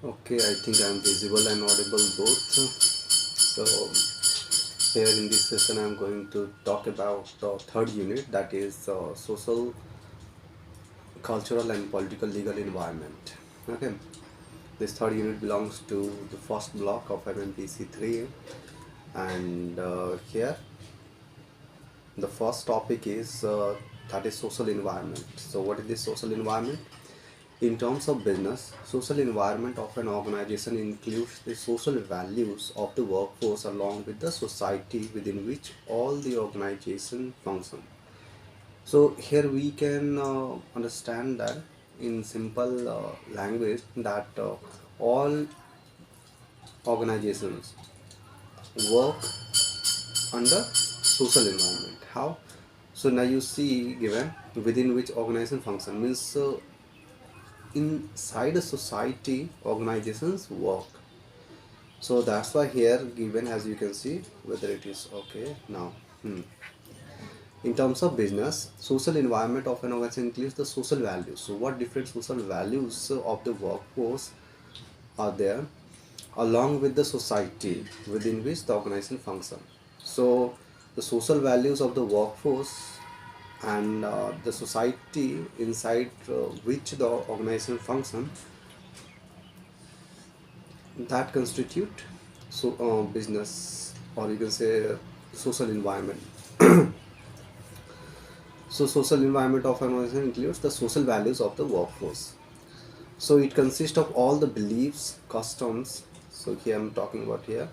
Okay, I think I'm visible and audible both. So, here in this session, I'm going to talk about the third unit, that is social, cultural, and political legal environment. Okay, this third unit belongs to the first block of MMPC-3, and here the first topic is that is social environment. So, what is this social environment? In terms of business, social environment of an organization includes the social values of the workforce along with the society within which all the organization function. So here we can understand that in simple language that all organizations work under social environment. How? So now you see given within which organization function means inside a society organizations work. So that's why here given, as you can see whether it is okay now. In terms of business, social environment of an organization includes the social values. So what different social values of the workforce are there along with the society within which the organization function. So the social values of the workforce and the society inside which the organization function, that constitute business, or you can say social environment. So social environment of an organization includes the social values of the workforce. So it consists of all the beliefs, customs. So here I'm talking about here.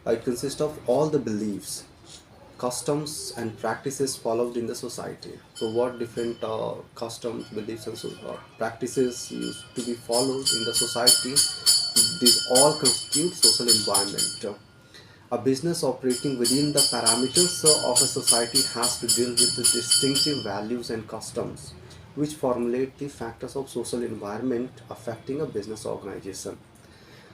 It consists of all the beliefs, customs, and practices followed in the society. So what different customs, beliefs, and practices used to be followed in the society? These all constitute social environment. A business operating within the parameters of a society has to deal with the distinctive values and customs which formulate the factors of social environment affecting a business organization.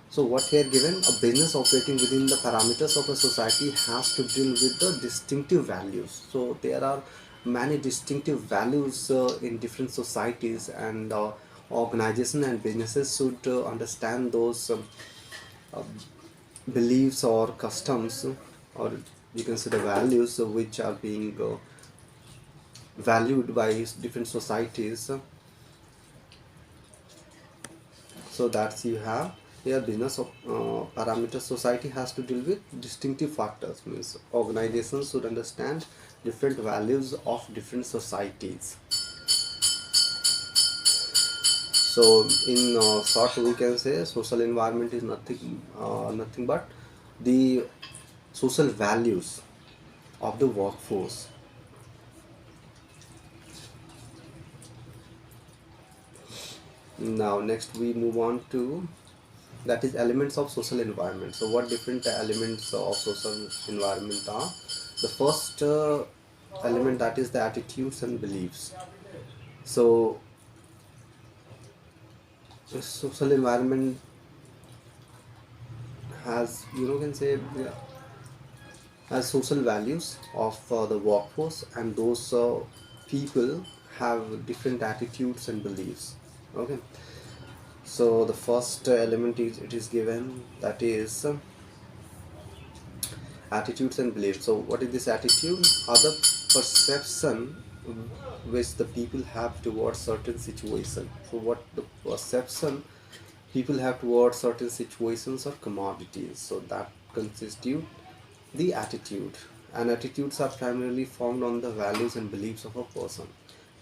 So what here given, a business operating within the parameters of a society has to deal with the distinctive values. So there are many distinctive values in different societies, and organization and businesses should understand those beliefs or customs, or you can say the values which are being valued by different societies. So that's you have here business of parameter society has to deal with distinctive factors, means organizations should understand different values of different societies. So in short we can say social environment is nothing but the social values of the workforce. Now next we move on to, that is elements of social environment. So what different elements of social environment are? The first element, that is the attitudes and beliefs. So the social environment has, can say, has social values of the workforce, and those people have different attitudes and beliefs. Okay, so the first element is, it is given, that is attitudes and beliefs. So what is this attitude? Are the perception which the people have towards certain situation. So what the perception people have towards certain situations or commodities, so that constitute the attitude. And attitudes are primarily formed on the values and beliefs of a person.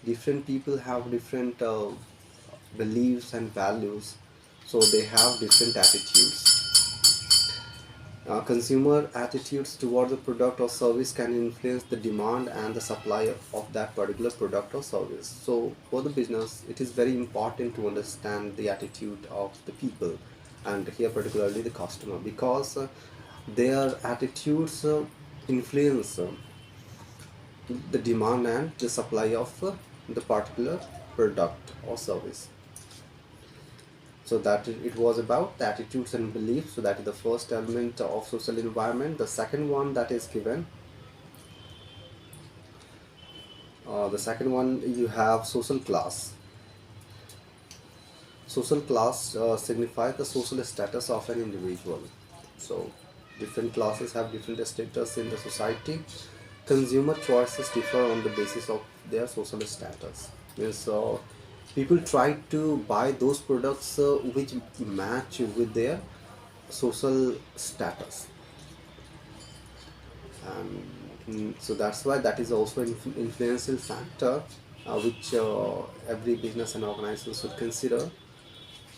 Different people have different beliefs and values, so they have different attitudes. Consumer attitudes toward the product or service can influence the demand and the supply of that particular product or service. So for the business, it is very important to understand the attitude of the people, and here particularly the customer, because their attitudes influence the demand and the supply of the particular product or service. So that it was about the attitudes and beliefs. So that is the first element of social environment. The second one that is given, the second one, you have social class. Social class signifies the social status of an individual. So, different classes have different status in the society. Consumer choices differ on the basis of their social status. Means people try to buy those products which match with their social status, and so that's why that is also an influential factor which every business and organization should consider.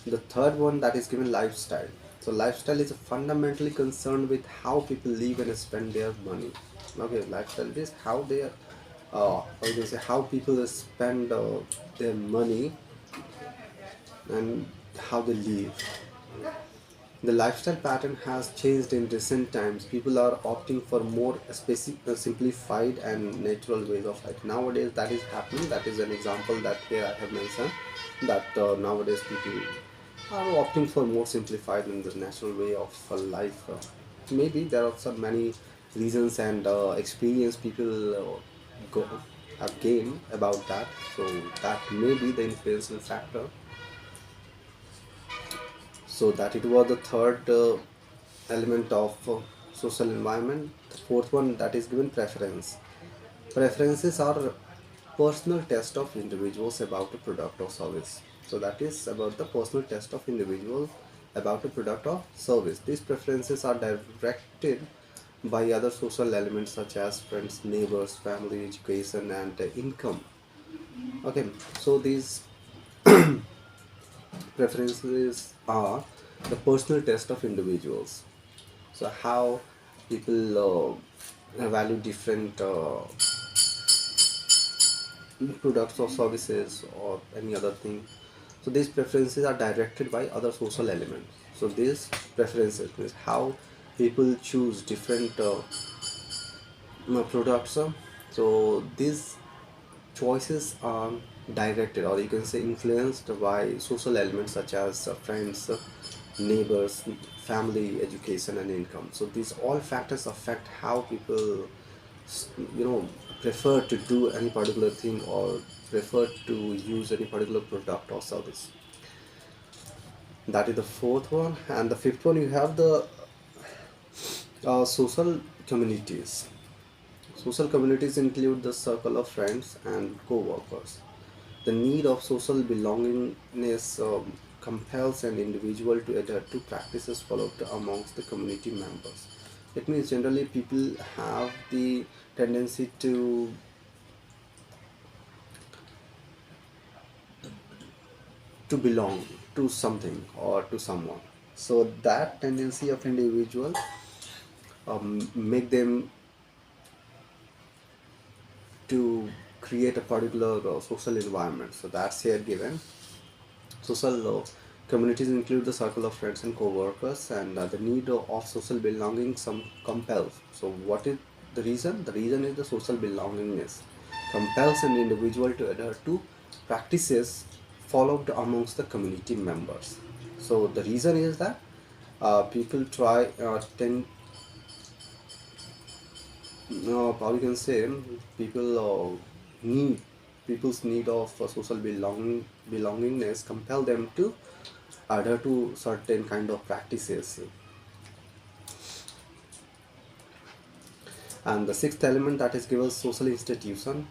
The third one that is given lifestyle. So lifestyle is fundamentally concerned with how people live and spend their money. Okay, lifestyle is how they are, how you can say how people spend their money and how they live. The lifestyle pattern has changed in recent times. People are opting for more simplified and natural ways of life. Nowadays, that is happening. That is an example that here I have mentioned. That nowadays people are opting for more simplified and the natural way of life. Maybe there are some many reasons and experience people go, have gained about that. So that may be the influential factor. So that it was the third element of social environment. The fourth one that is given preference. Preferences are personal test of individuals about a product or service. So that is about the personal test of individual about a product or service. These preferences are directed by other social elements such as friends, neighbors, family, education, and income. Okay, so these preferences are the personal test of individuals. So how people value different products or services or any other thing. So these preferences are directed by other social elements. So these preferences means how people choose different products. So these choices are directed, or you can say influenced by social elements such as friends, neighbors, family, education, and income. So these all factors affect how people you know prefer to do any particular thing or prefer to use any particular product or service. That is the fourth one. And the fifth one, you have the social communities. Social communities include the circle of friends and co-workers. The need of social belongingness compels an individual to adhere to practices followed amongst the community members. It means generally people have the tendency to belong to something or to someone. So that tendency of individual make them to create a particular social environment. So that's here given. Social communities include the circle of friends and co-workers, and the need of social belonging some compels. So what is the reason? The reason is the social belongingness compels an individual to adhere to practices followed amongst the community members. So the reason is that people try tend how you can say people need people's need of social belongingness compel them to adhere to certain kind of practices. And the sixth element that is given social institution.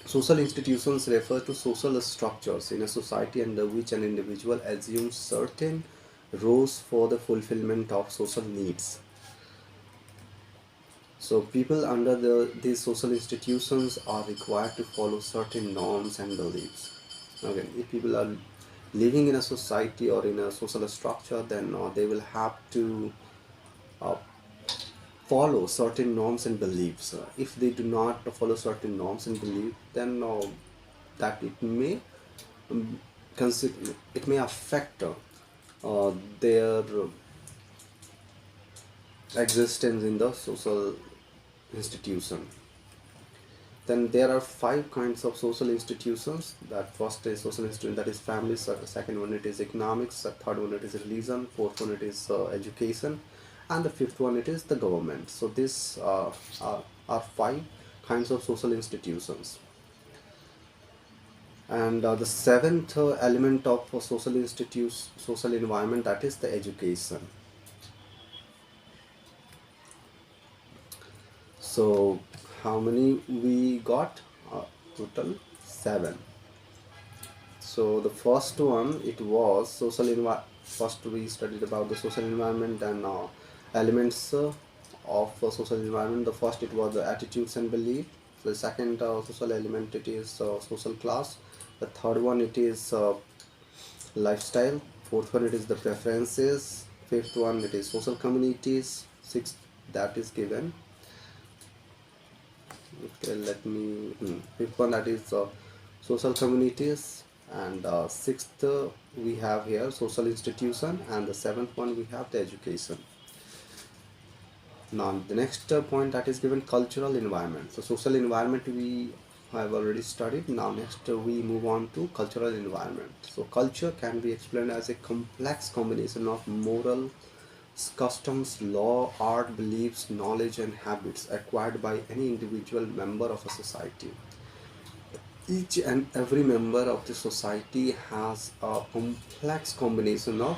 Social institutions refer to social structures in a society under which an individual assumes certain roles for the fulfillment of social needs. So people under these social institutions are required to follow certain norms and beliefs. Okay, if people are living in a society or in a social structure, then they will have to uh, follow certain norms and beliefs. If they do not follow certain norms and beliefs, then that um, it may affect their existence in the social institution. Then there are five kinds of social institutions. That first is social institution, that is family. Second one it is economics. The third one it is religion. Fourth one it is education, and the fifth one it is the government. So these are five kinds of social institutions. And the seventh element of social institutes, social environment, that is the education. So how many we got? Total seven. So the first one, it was social environment. First we studied about the social environment and elements of social environment. The first, it was the attitudes and belief. The second social element, it is social class. The third one, it is lifestyle. Fourth one, it is the preferences. Fifth one, it is social communities. Sixth, that is given. Okay, let me. Fifth one, that is social communities, and sixth we have here social institution, and the seventh one we have the education. Now the next point that is given, cultural environment. So social environment we have already studied. Now next we move on to cultural environment. So culture can be explained as a complex combination of moral customs, law, art, beliefs, knowledge, and habits acquired by any individual member of a society. Each and every member of the society has a complex combination of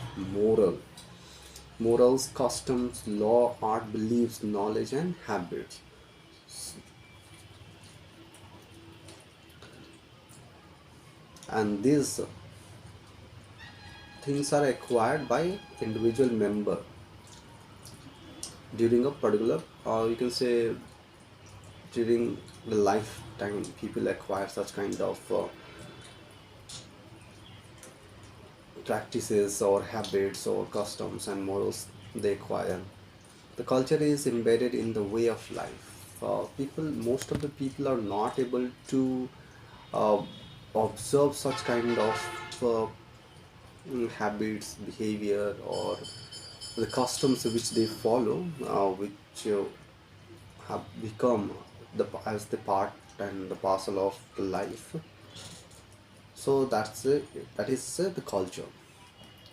morals, customs, law, art, beliefs, knowledge, and habits. And these things are acquired by individual member during a particular, or you can say during the lifetime. People acquire such kind of practices or habits or customs and morals they acquire. The culture is embedded in the way of life. Most of the people are not able to uh, observe such kind of habits, behavior, or the customs which they follow, which have become as the part and the parcel of the life. So that is the culture.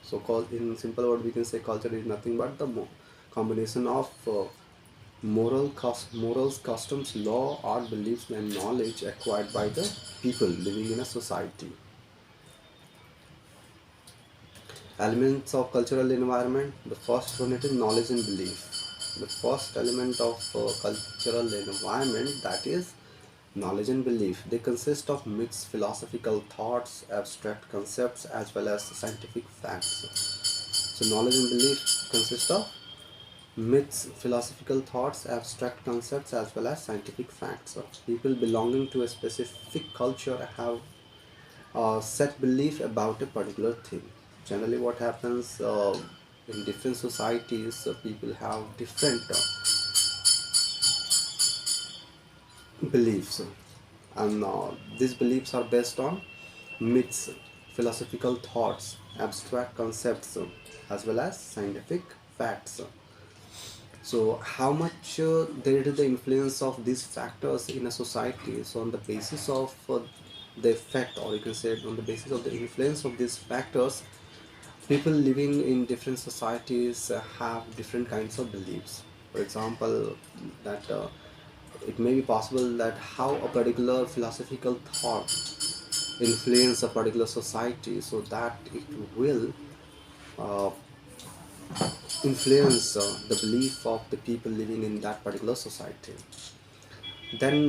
So in simple word, we can say culture is nothing but the combination of morals, customs, law, art, beliefs, and knowledge acquired by the people living in a society. Elements of cultural environment. The first one, it is knowledge and belief. The first element of cultural environment, that is knowledge and belief. They consist of mixed philosophical thoughts, abstract concepts, as well as scientific facts. So knowledge and belief consist of myths, philosophical thoughts, abstract concepts, as well as scientific facts. People belonging to a specific culture have set belief about a particular thing. Generally, what happens in different societies, people have different beliefs, and these beliefs are based on myths, philosophical thoughts, abstract concepts, as well as scientific facts. So how much there is the influence of these factors in a society? So on the basis of the effect, or you can say on the basis of the influence of these factors, people living in different societies have different kinds of beliefs. For example, that it may be possible that how a particular philosophical thought influence a particular society, so that it will uh, influence the belief of the people living in that particular society. Then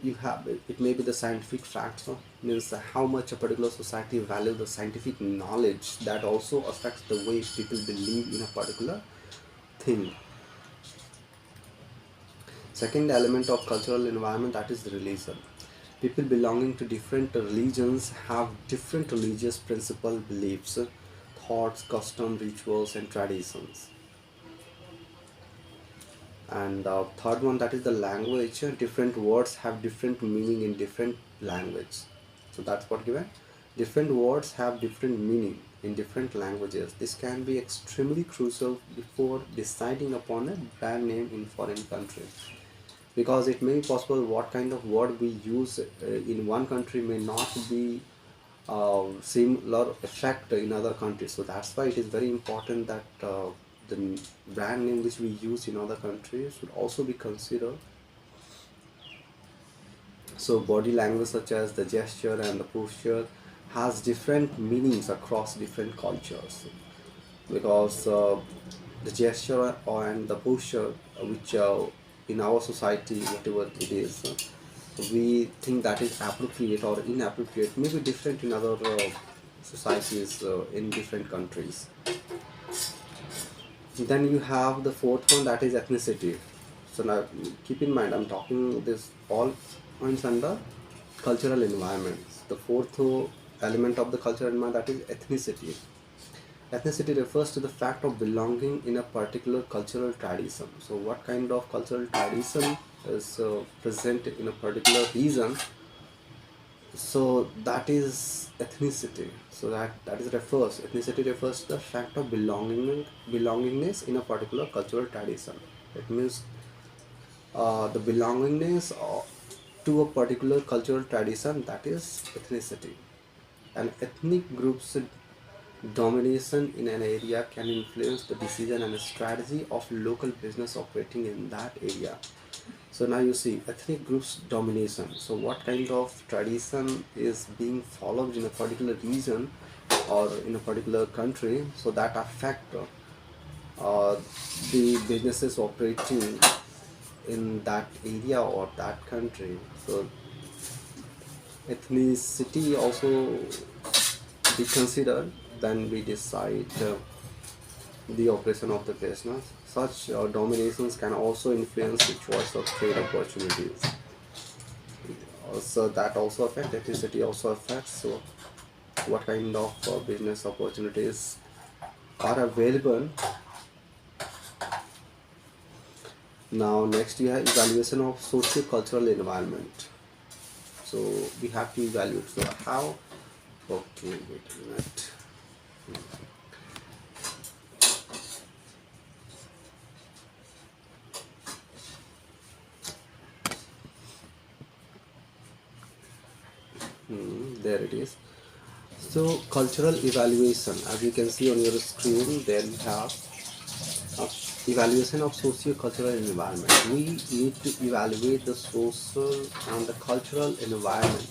you have it may be the scientific facts, means how much a particular society value the scientific knowledge, that also affects the way people believe in a particular thing. Second element of cultural environment, that is religion. People belonging to different religions have different religious principle, beliefs, thoughts, custom, rituals, and traditions. And third one, that is the language. Different words have different meaning in different language. So that's what given. Different words have different meaning in different languages. This can be extremely crucial before deciding upon a brand name in foreign country, because it may be possible what kind of word we use in one country may not be similar effect in other countries. So that's why it is very important that the brand name which we use in other countries should also be considered So body language such as the gesture and the posture has different meanings across different cultures, because the gesture and the posture, which in our society whatever it is, we think that is appropriate or inappropriate, may be different in other societies in different countries. Then you have the fourth one, that is ethnicity. So now keep in mind, I'm talking this all points under cultural environments. The fourth element of the cultural environment, that is ethnicity. Ethnicity refers to the fact of belonging in a particular cultural tradition. So what kind of cultural tradition is present in a particular region, so that is ethnicity. So that is refers, ethnicity refers to the fact of belongingness in a particular cultural tradition. It means the belongingness to a particular cultural tradition, that is ethnicity. An ethnic group's domination in an area can influence the decision and strategy of local business operating in that area. So now you see ethnic groups domination. So what kind of tradition is being followed in a particular region or in a particular country, so that affect uh, the businesses operating in that area or that country. So ethnicity also be considered when we decide the operation of the business. Such dominations can also influence the choice of trade opportunities. So that also affects, ethnicity also affects so what kind of business opportunities are available. Now next you have evaluation of socio-cultural environment. So we have to evaluate. So how? Okay, wait a minute. There it is. So cultural evaluation, as you can see on your screen, there you have uh, evaluation of socio-cultural environment. We need to evaluate the social and the cultural environment,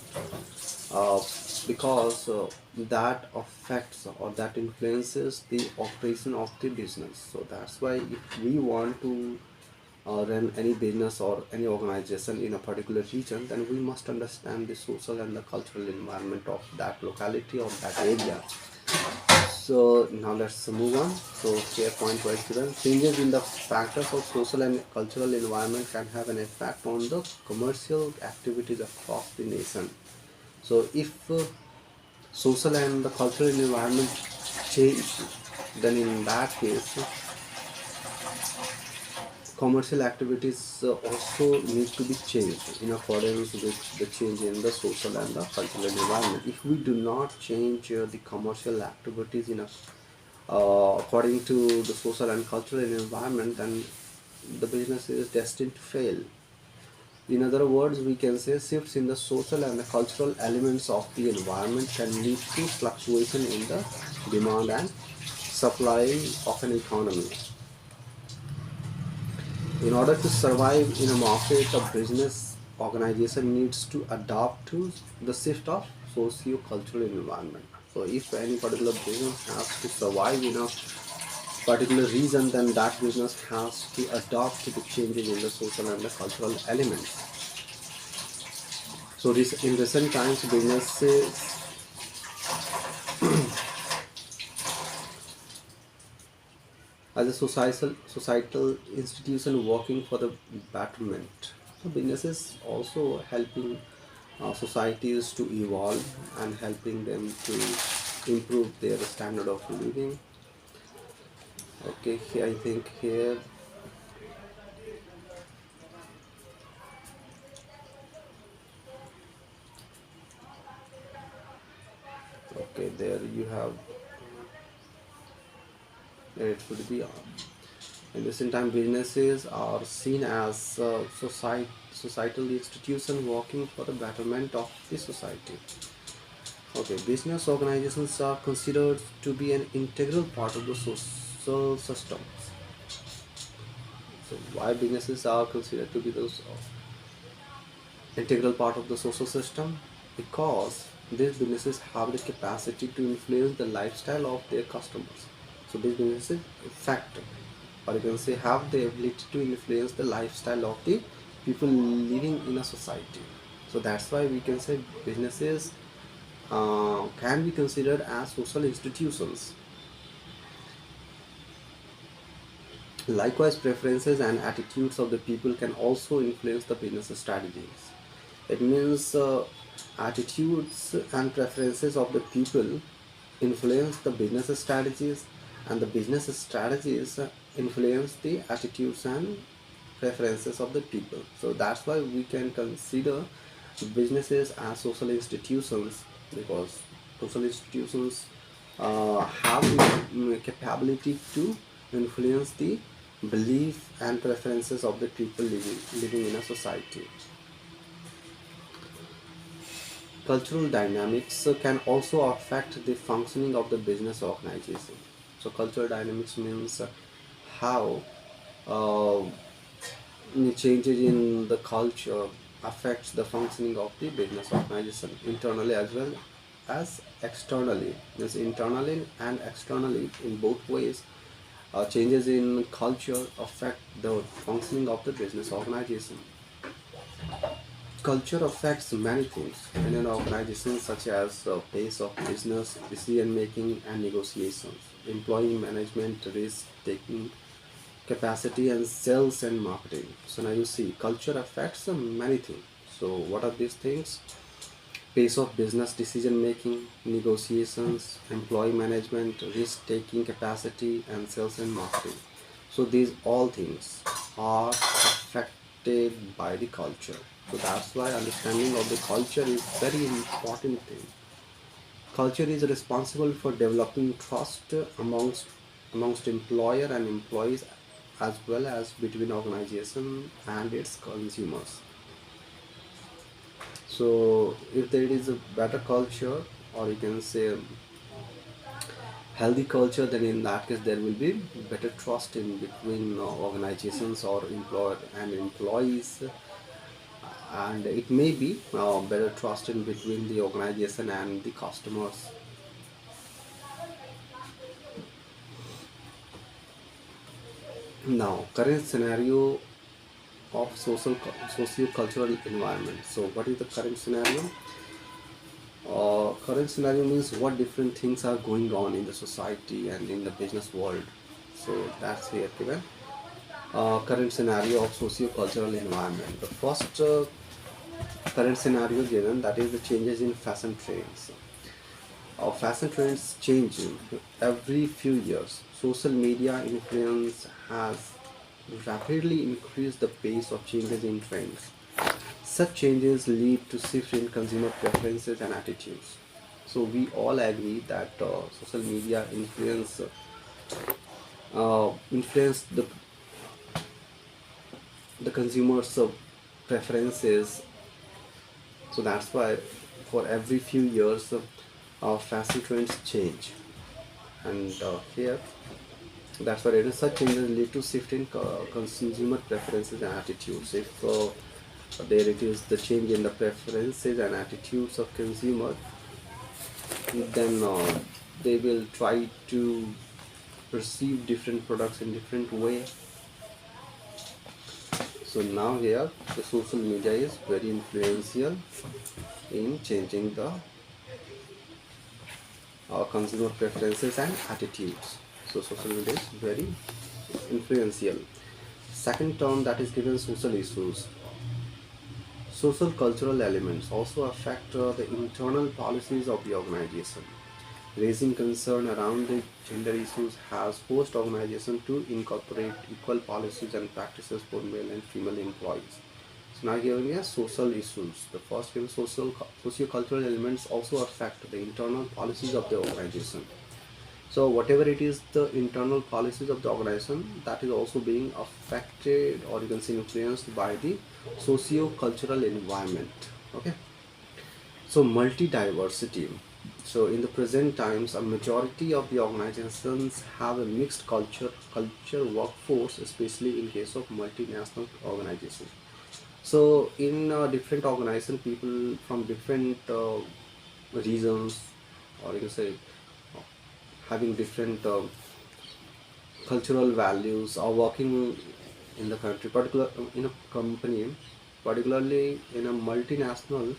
uh, because that affects or that influences the operation of the business. So that's why if we want to run any business or any organization in a particular region, then we must understand the social and the cultural environment of that locality or that area. So now let's move on. So here point wise given, changes in the factors of social and cultural environment can have an effect on the commercial activities across the nation. So if social and the cultural environment change, then in that case commercial activities also need to be changed in accordance with the change in the social and the cultural environment. If we do not change the commercial activities in a according to the social and cultural environment, then the business is destined to fail. In other words, we can say shifts in the social and the cultural elements of the environment can lead to fluctuation in the demand and supply of an economy. In order to survive in a market, a business organization needs to adapt to the shift of socio-cultural environment. So if any particular business has to survive in a particular region, then that business has to adapt to the changes in the social and the cultural elements. So this, in recent times, businesses as a societal institution working for the betterment. So businesses also helping societies to evolve and helping them to improve their standard of living. Okay, I think here, okay, there you have, there it should be on. In recent time, businesses are seen as societal institution working for the betterment of the society. Okay, business organizations are considered to be an integral part of the social systems. So why businesses are considered to be those integral part of the social system because these businesses have the capacity to influence the lifestyle of their customers. So these businesses affect, or you can say have the ability to influence the lifestyle of the people living in a society. So that's why we can say businesses can be considered as social institutions. Likewise, preferences and attitudes of the people can also influence the business strategies. It means attitudes and preferences of the people influence the business strategies, and the business strategies influence the attitudes and preferences of the people. So that's why we can consider businesses as social institutions, because social institutions have the capability to influence the belief and preferences of the people living in a society. Cultural dynamics can also affect the functioning of the business organization. So cultural dynamics means how uh, the changes in the culture affects the functioning of the business organization internally as well as externally. Means internally and externally, in both ways, changes in culture affect the functioning of the business organization. Culture affects many things in an organization, such as pace of business, decision making, and negotiations, employee management, risk taking capacity, and sales and marketing. So now you see, culture affects many things. So what are these things? Pace of business, decision making, negotiations, employee management, risk taking capacity, and sales and marketing. So these all things are affected by the culture. So that's why understanding of the culture is very important thing. Culture is responsible for developing trust amongst employer and employees, as well as between organization and its consumers. So if there is a better culture, or you can say healthy culture, then in that case there will be better trust in between organizations or employer and employees, and it may be better trust in between the organization and the customers. Now, current scenario of socio-cultural environment. So what is the current scenario? Current scenario means what different things are going on in the society and in the business world. So that's here given. Current scenario of socio-cultural environment. The first current scenario given, that is the changes in fashion trends. Fashion trends change every few years. Social media influence has rapidly increased the pace of changes in trends. Such changes lead to shift in consumer preferences and attitudes. So we all agree that social media influence the consumers' preferences. So that's why for every few years fashion trends change, and here that's why it is such changes lead to shift in consumer preferences and attitudes. If there it is the change in the preferences and attitudes of consumer, then they will try to perceive different products in different way. So now here the social media is very influential in changing the consumer preferences and attitudes. So social media is very influential. Second term that is given, social issues. Social cultural elements also affect the internal policies of the organization. Raising concern around the gender issues has forced organization to incorporate equal policies and practices for male and female employees. So now giving us social issues. The first given, socio-cultural elements also affect the internal policies of the organization. So whatever it is, the internal policies of the organization, that is also being affected, or you can say influenced by the socio-cultural environment. Okay. So multi-diversity. So in the present times, a majority of the organizations have a mixed culture workforce, especially in case of multinational organizations. So in different organization, people from different regions, or you can say having different cultural values, are working in the country, particular in a company, particularly in a multinational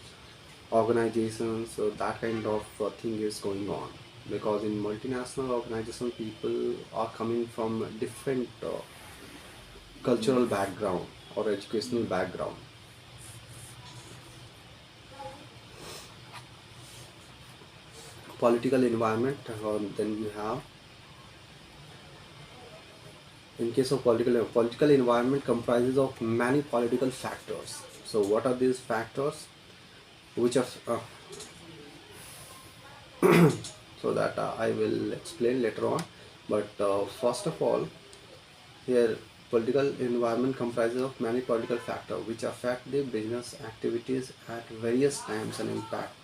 organization. So that kind of thing is going on, because in multinational organization, people are coming from different cultural background or educational background. Political environment, then you have, in case of political environment comprises of many political factors. So what are these factors, which are so that I will explain later on. But first of all, here, political environment comprises of many political factors which affect the business activities at various times and impact,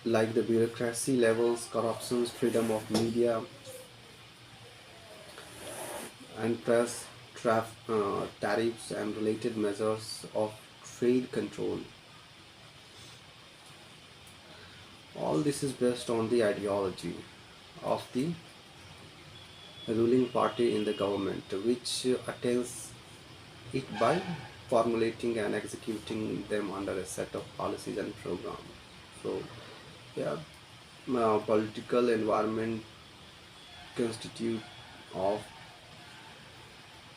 like the bureaucracy levels, corruptions, freedom of media and press, tariffs and related measures of trade control. All this is based on the ideology of the ruling party in the government, which attains it by formulating and executing them under a set of policies and programs. So, yeah, political environment constitute of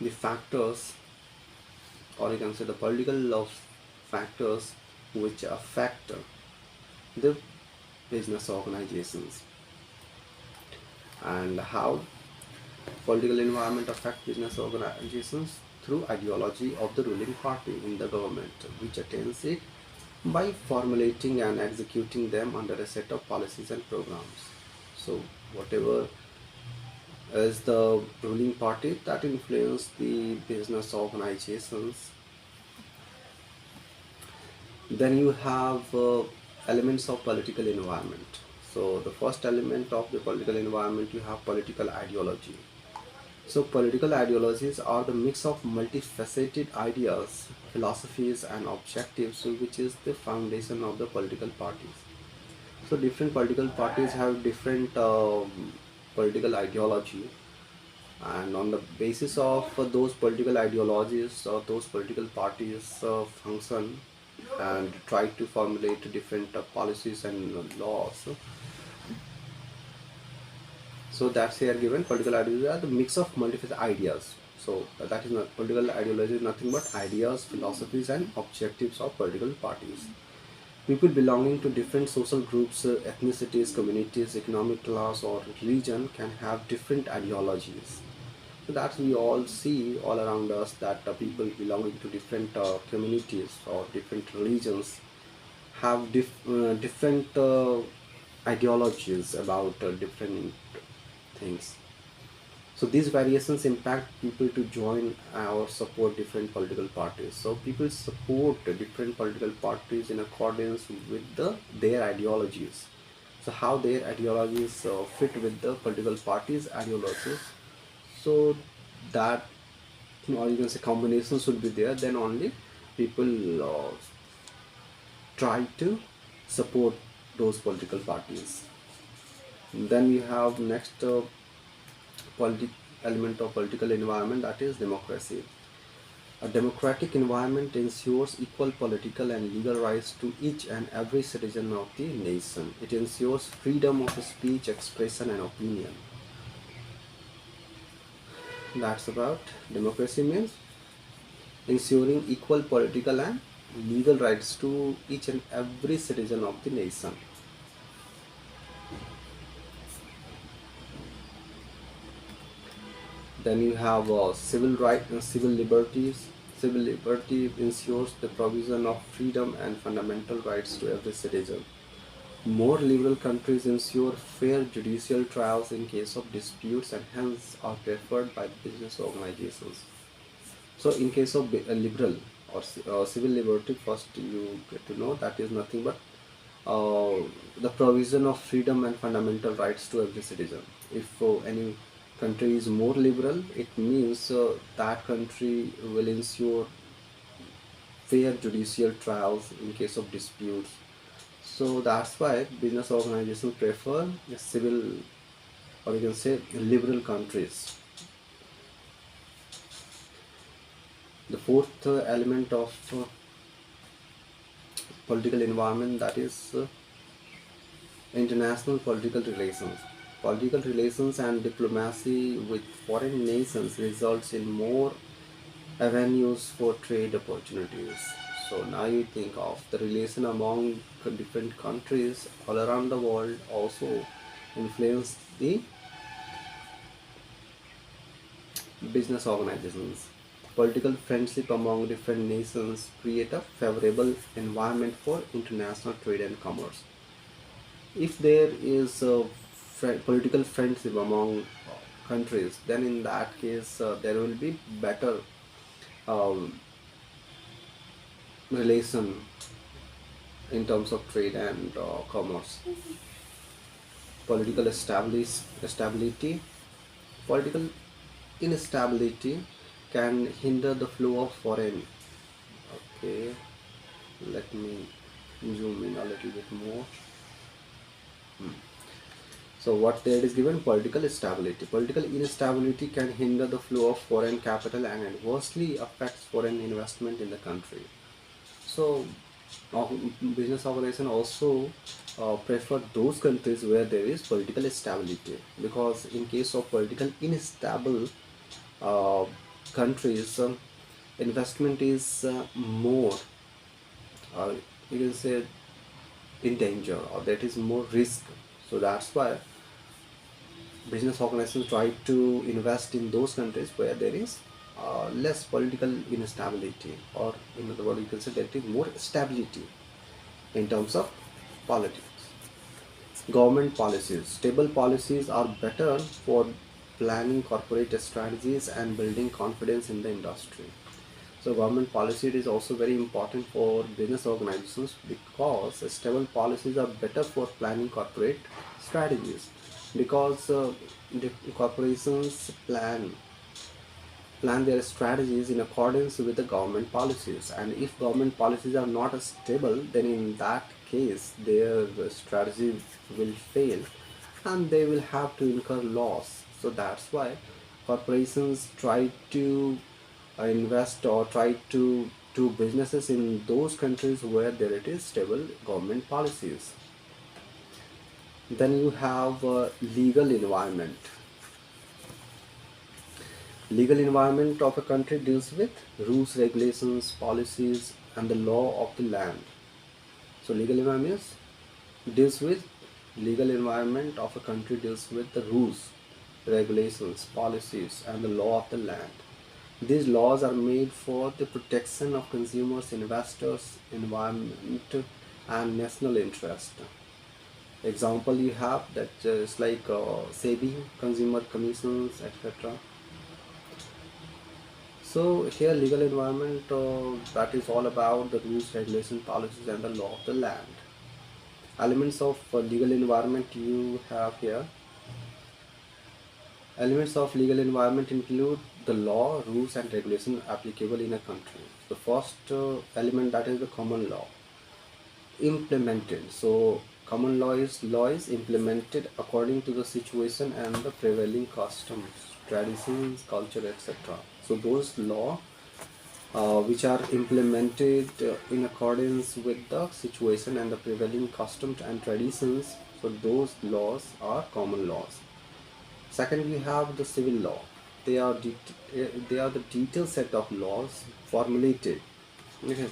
the factors, or you can say the political of factors which affect the business organizations. And how political environment affect business organizations? Through ideology of the ruling party in the government, which attains it by formulating and executing them under a set of policies and programs. So whatever is the ruling party that influence the business organizations. Then you have elements of political environment. So the first element of the political environment, you have political ideology. So political ideologies are the mix of multifaceted ideas, philosophies and objectives, which is the foundation of the political parties. So different political parties have different political ideology, and on the basis of those political ideologies or those political parties function and try to formulate different policies and laws. So that's here given. Political ideology are the mix of multiple ideas. So that is not, political ideology is nothing but ideas, philosophies and objectives of political parties. People belonging to different social groups, ethnicities, communities, economic class or religion can have different ideologies. So that we all see all around us, that people belonging to different communities or different religions have different ideologies about different things. So these variations impact people to join or support different political parties. So people support different political parties in accordance with their ideologies. So how their ideologies fit with the political parties' ideologies. So that, or you can say combination should be there. Then only people try to support those political parties. Then we have next element of political environment, that is democracy. A democratic environment ensures equal political and legal rights to each and every citizen of the nation. It ensures freedom of speech, expression and opinion. That's about democracy means ensuring equal political and legal rights to each and every citizen of the nation. Then you have civil rights and civil liberties. Civil liberty ensures the provision of freedom and fundamental rights to every citizen. More liberal countries ensure fair judicial trials in case of disputes and hence are preferred by business organizations. So in case of liberal or civil liberty, first you get to know that is nothing but uh, the provision of freedom and fundamental rights to every citizen. If any country is more liberal, it means that country will ensure fair judicial trials in case of disputes. So that's why business organizations prefer civil, or you can say liberal countries. The fourth element of political environment, that is international political relations. Political relations and diplomacy with foreign nations results in more avenues for trade opportunities. So now you think of the relation among different countries all around the world also influence the business organizations. Political friendship among different nations create a favorable environment for international trade and commerce. If there is a political friendship among countries, then in that case there will be better um, relation in terms of trade and commerce. Stability, political instability can hinder the flow of foreign. Okay, let me zoom in a little bit more. So what there is given, political stability. Political instability can hinder the flow of foreign capital and adversely affects foreign investment in the country. So business organization also prefer those countries where there is political stability, because in case of political unstable uh, countries, investment is more, you can say, in danger, or that is more risk. So that's why business organizations try to invest in those countries where there is less political instability, or in other words you can say there is more stability in terms of politics. Government policies. Stable policies are better for planning corporate strategies and building confidence in the industry. So government policy is also very important for business organizations, because stable policies are better for planning corporate strategies, because the corporations plan their strategies in accordance with the government policies, and if government policies are not stable, then in that case their strategy will fail and they will have to incur loss. So that's why corporations try to invest or try to do businesses in those countries where there it is stable government policies. Then you have legal environment. Legal environment of a country deals with rules, regulations, policies, and the law of the land. So legal environment deals with legal environment of a country deals with the rules, regulations, policies, and the law of the land. These laws are made for the protection of consumers, investors, environment, and national interest. Example you have that is like SEBI, consumer commissions, etc. So here legal environment, that is all about the rules, regulations, policies, and the law of the land. Elements of legal environment you have here. Elements of legal environment include the law, rules, and regulation applicable in a country. The first element, that is the common law. Implemented. So common law is implemented according to the situation and the prevailing customs, traditions, culture, etc. So those law which are implemented in accordance with the situation and the prevailing customs and traditions, so those laws are common laws. Second, we have the civil law. They are the detailed set of laws formulated. Okay.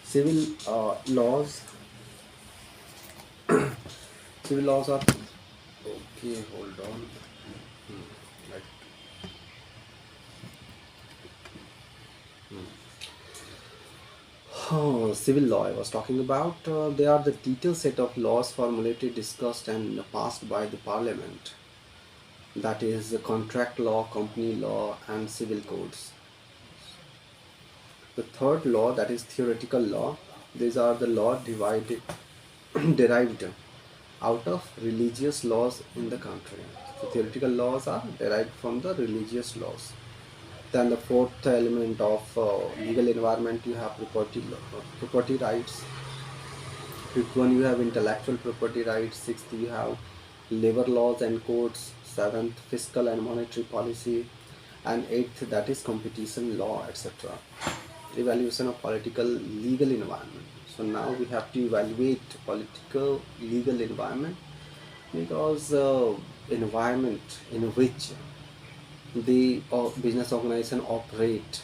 Civil laws. Civil laws are, okay. Hold on. Like, oh, civil law I was talking about. They are the detailed set of laws formulated, discussed, and passed by the parliament. That is the contract law, company law, and civil codes. The third law, that is theoretical law. These are the law derived out of religious laws in the country. So theoretical laws are derived from the religious laws. Then the fourth element of legal environment, you have property rights. Fifth one, you have intellectual property rights. Sixth, you have labor laws and codes. Seventh, fiscal and monetary policy. And eighth, that is competition law, etc. Evaluation of political legal environment. So now we have to evaluate political legal environment, because environment in which the business organization operate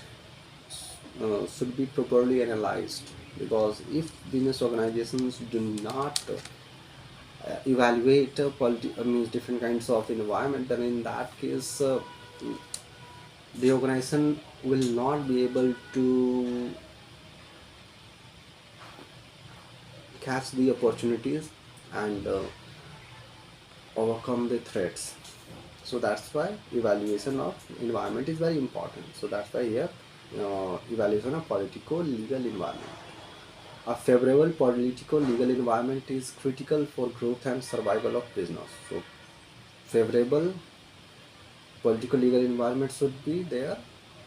should be properly analyzed, because if business organizations do not evaluate means different kinds of environment, then in that case the organization will not be able to catch the opportunities and overcome the threats. So that's why evaluation of environment is very important. So that's why here evaluation of political legal environment. A favorable political legal environment is critical for growth and survival of business. So favorable political legal environment should be there,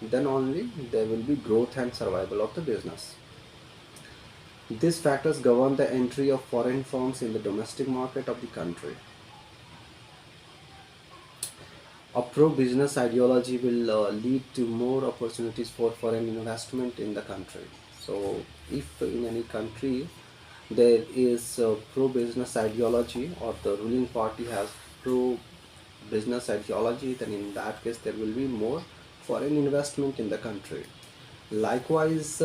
then only there will be growth and survival of the business. These factors govern the entry of foreign firms in the domestic market of the country. A pro-business ideology will lead to more opportunities for foreign investment in the country. So if in any country there is a pro-business ideology, or the ruling party has pro-business ideology, then in that case there will be more foreign investment in the country. Likewise,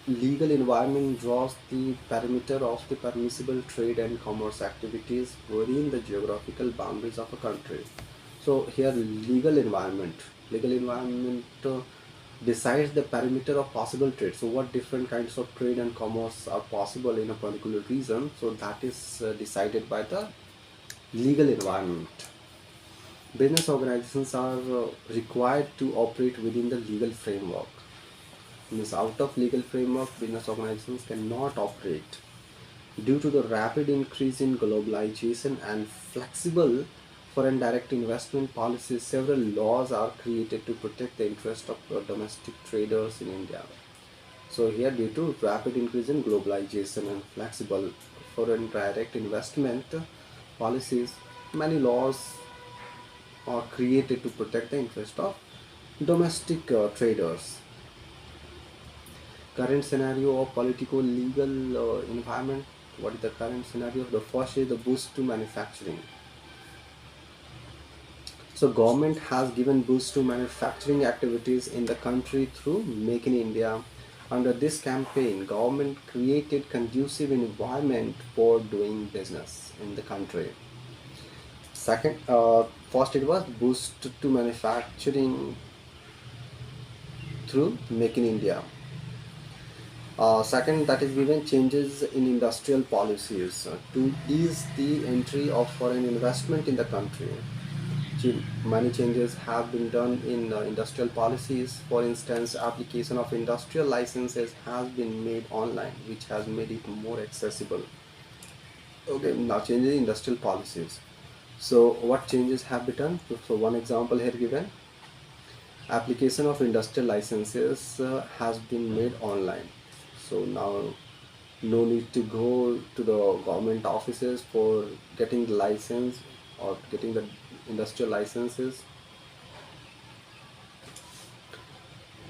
legal environment draws the perimeter of the permissible trade and commerce activities within the geographical boundaries of a country. So here legal environment decides the perimeter of possible trade. So what different kinds of trade and commerce are possible in a particular region, so that is decided by the legal environment. Business organizations are required to operate within the legal framework. Means out of legal framework, business organizations cannot operate. Due to the rapid increase in globalization and flexible foreign direct investment policies, several laws are created to protect the interest of domestic traders in India. So here, due to rapid increase in globalization and flexible foreign direct investment policies, many laws are created to protect the interest of domestic traders. Current scenario of political legal environment. What is the current scenario? The first is the boost to manufacturing. So government has given boost to manufacturing activities in the country through Make in India. Under this campaign, government created conducive environment for doing business in the country. Second, first it was boost to manufacturing through Make in India. Second, that is given changes in industrial policies to ease the entry of foreign investment in the country. Many changes have been done in industrial policies. For instance, application of industrial licenses has been made online, which has made it more accessible. Okay, now changes in industrial policies. So what changes have been done? So one example here given. Application of industrial licenses has been made online. So now no need to go to the government offices for getting the license or getting the industrial licenses.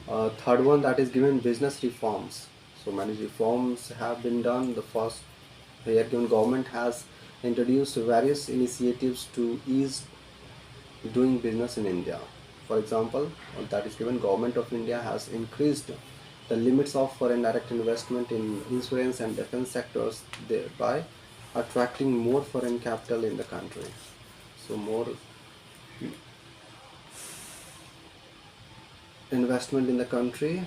Third one, that is given business reforms. So many reforms have been done. The first, here given, government has introduced various initiatives to ease doing business in India. For example, that is given, government of India has increased the limits of foreign direct investment in insurance and defense sectors, thereby attracting more foreign capital in the country. So more investment in the country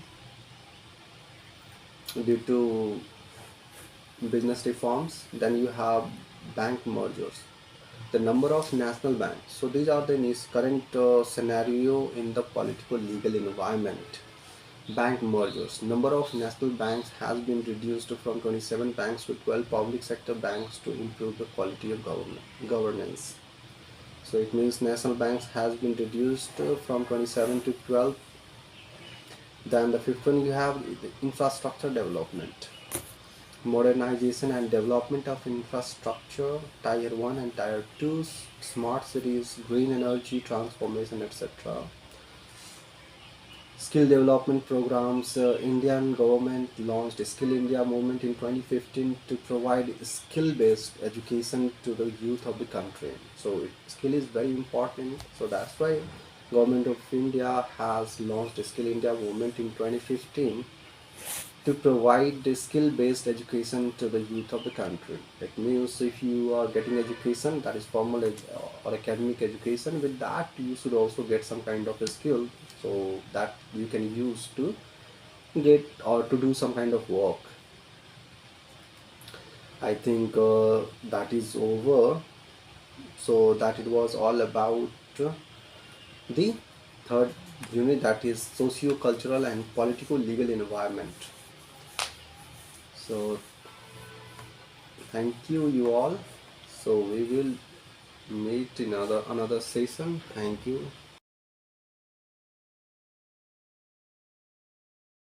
due to business reforms. Then you have bank mergers, the number of national banks. So these are the current scenario in the political legal environment. Bank mergers, number of national banks has been reduced from 27 banks to 12 public sector banks to improve the quality of governance. So it means national banks has been reduced from 27 to 12 Then the fifth one you have the infrastructure development, modernization and development of infrastructure, tier 1 and tier 2, smart cities, green energy transformation, etc. Skill development programs. Indian government launched Skill India movement in 2015 to provide skill-based education to the youth of the country. So skill is very important. So that's why government of India has launched Skill India movement in 2015 to provide the skill-based education to the youth of the country. That means if you are getting education, that is formal or academic education, with that you should also get some kind of a skill, so that you can use to get or to do some kind of work. I think that is over. So that it was all about the third unit, that is socio-cultural and politico-legal environment. So thank you all. So we will meet in another session. Thank you.